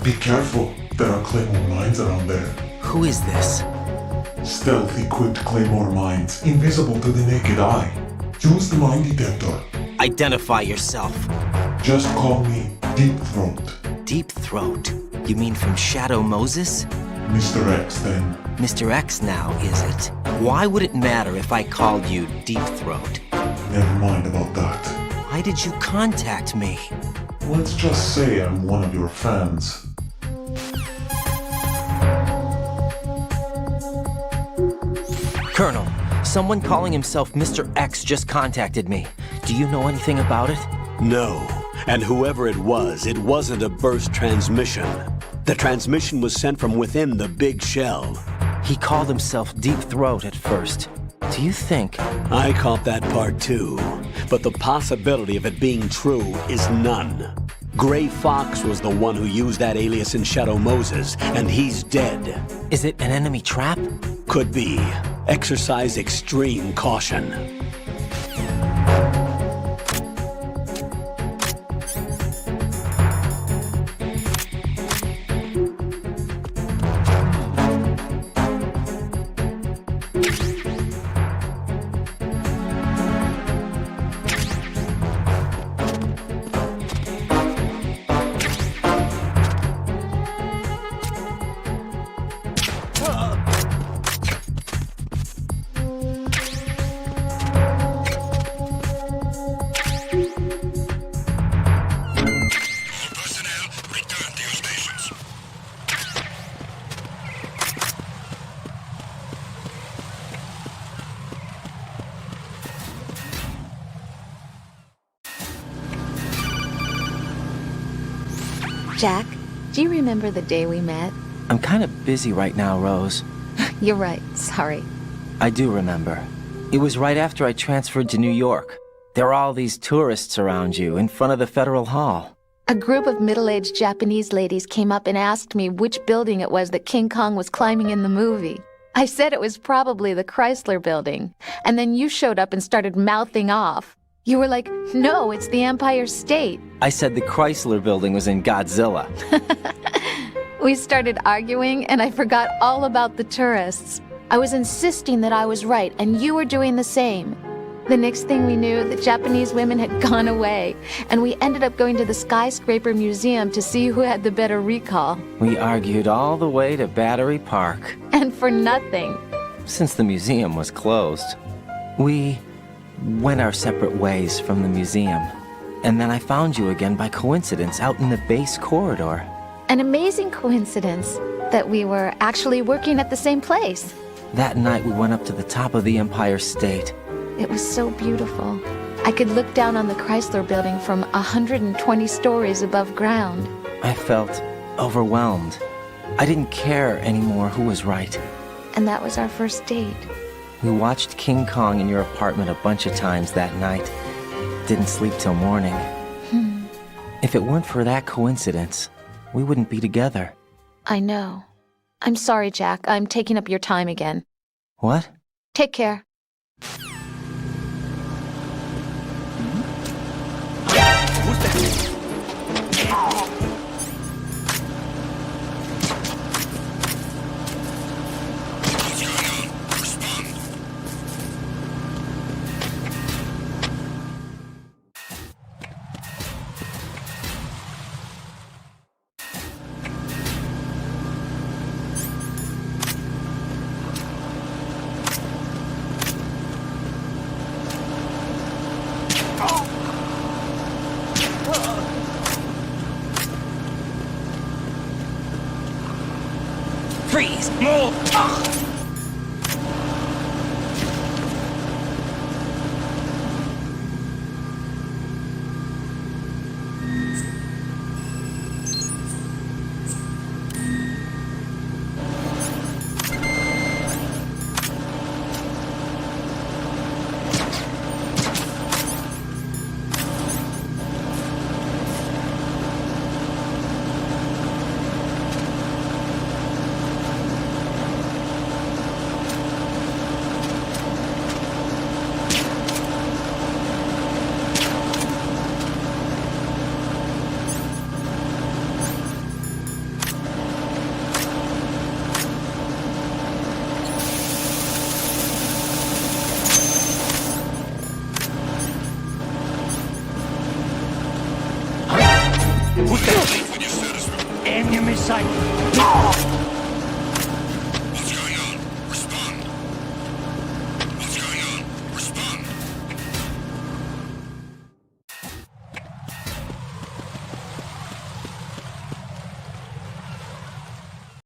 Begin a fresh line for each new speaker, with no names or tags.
Be careful, there are claymore mines around there.
Who is this?
Stealth-equipped claymore mines, invisible to the naked eye. Use the mine detector.
Identify yourself.
Just call me Deep Throat.
Deep Throat? You mean from Shadow Moses?
Mr. X, then.
Mr. X now, is it? Why would it matter if I called you Deep Throat?
Never mind about that.
Why did you contact me?
Let's just say I'm one of your fans.
Colonel, someone calling himself Mr. X just contacted me. Do you know anything about it?
No. And whoever it wasn't a burst transmission. The transmission was sent from within the big shell.
He called himself Deep Throat at first. Do you think...
I caught that part too. But the possibility of it being true is none. Gray Fox was the one who used that alias in Shadow Moses, and he's dead.
Is it an enemy trap?
Could be. Exercise extreme caution.
Jack, do you remember the day we met?
I'm kind of busy right now, Rose.
You're right, sorry.
I do remember. It was right after I transferred to New York. There are all these tourists around you in front of the Federal Hall.
A group of middle-aged Japanese ladies came up and asked me which building it was that King Kong was climbing in the movie. I said it was probably the Chrysler Building, and then you showed up and started mouthing off. You were like, no, it's the Empire State.
I said the Chrysler Building was in Godzilla.
We started arguing, and I forgot all about the tourists. I was insisting that I was right, and you were doing the same. The next thing we knew, the Japanese women had gone away, and we ended up going to the Skyscraper Museum to see who had the better recall.
We argued all the way to Battery Park.
And for nothing.
Since the museum was closed. We went our separate ways from the museum. And then I found you again by coincidence out in the base corridor.
An amazing coincidence that we were actually working at the same place.
That night we went up to the top of the Empire State.
It was so beautiful. I could look down on the Chrysler Building from 120 stories above ground.
I felt overwhelmed. I didn't care anymore who was right.
And that was our first date.
We watched King Kong in your apartment a bunch of times that night. Didn't sleep till morning. If it weren't for that coincidence, we wouldn't be together.
I know. I'm sorry, Jack. I'm taking up your time again.
What?
Take care.
Freeze! Move!
Who's that? Enemy sight.